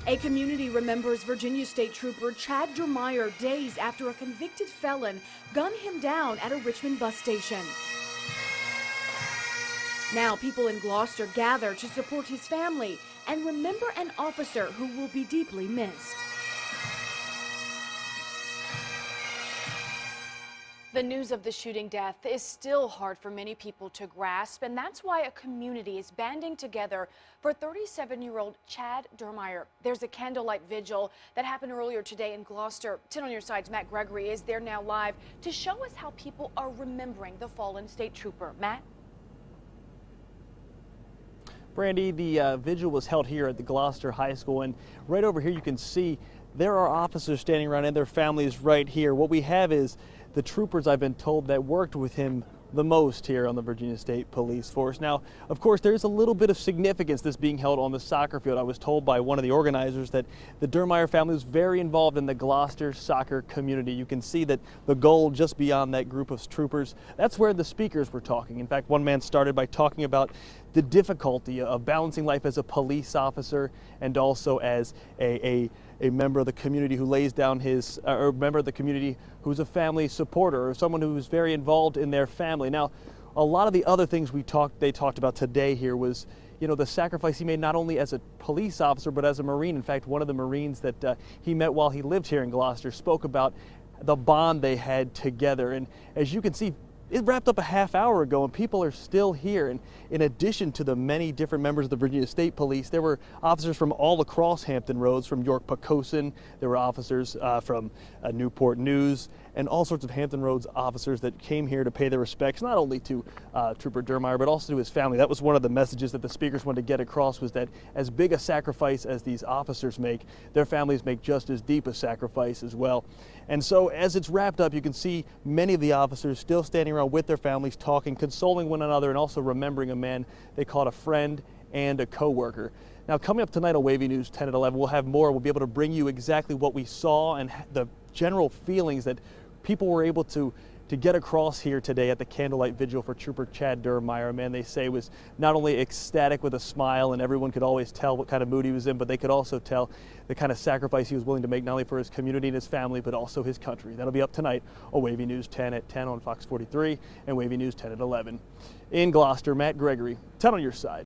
A community remembers Virginia State Trooper Chad Dermyer days after a convicted felon gunned him down at a Richmond bus station. Now people in Gloucester gather to support his family and remember an officer who will be deeply missed. The news of the shooting death is still hard for many people to grasp, and that's why a community is banding together for 37-year-old Chad Dermyer. There's a candlelight vigil that happened earlier today in Gloucester. 10 on your side's Matt Gregory is there now live to show us how people are remembering the fallen state trooper. Matt? Brandy, the vigil was held here at the Gloucester High School, and right over here you can see there are officers standing around and their families right here. What we have is the troopers, I've been told, that worked with him the most here on the Virginia State Police Force. Now, of course, there's a little bit of significance this being held on the soccer field. I was told by one of the organizers that the Dermyer family was very involved in the Gloucester soccer community. You can see that the goal just beyond that group of troopers, that's where the speakers were talking. In fact, one man started by talking about the difficulty of balancing life as a police officer and also as a member of the community who lays down his, or a member of the community who's a family supporter or someone who's very involved in their family. Now, a lot of the other things they talked about today here was, you know, the sacrifice he made not only as a police officer but as a Marine. In fact, one of the Marines that he met while he lived here in Gloucester spoke about the bond they had together. And as you can see, it wrapped up a half hour ago and people are still here. And in addition to the many different members of the Virginia State Police, there were officers from all across Hampton Roads, from York-Poquoson. There were officers from Newport News and all sorts of Hampton Roads officers that came here to pay their respects, not only to Trooper Dermyer, but also to his family. That was one of the messages that the speakers wanted to get across, was that as big a sacrifice as these officers make, their families make just as deep a sacrifice as well. And so as it's wrapped up, you can see many of the officers still standing around with their families, talking, consoling one another, and also remembering a man they called a friend and a co-worker. Now, coming up tonight on WAVY News 10 at 11, we'll have more. We'll be able to bring you exactly what we saw and the general feelings that people were able to get across here today at the candlelight vigil for Trooper Chad Dermyer, a man they say was not only ecstatic with a smile, and everyone could always tell what kind of mood he was in, but they could also tell the kind of sacrifice he was willing to make, not only for his community and his family, but also his country. That'll be up tonight on WAVY News 10 at 10 on Fox 43 and WAVY News 10 at 11. In Gloucester, Matt Gregory, 10 on your side.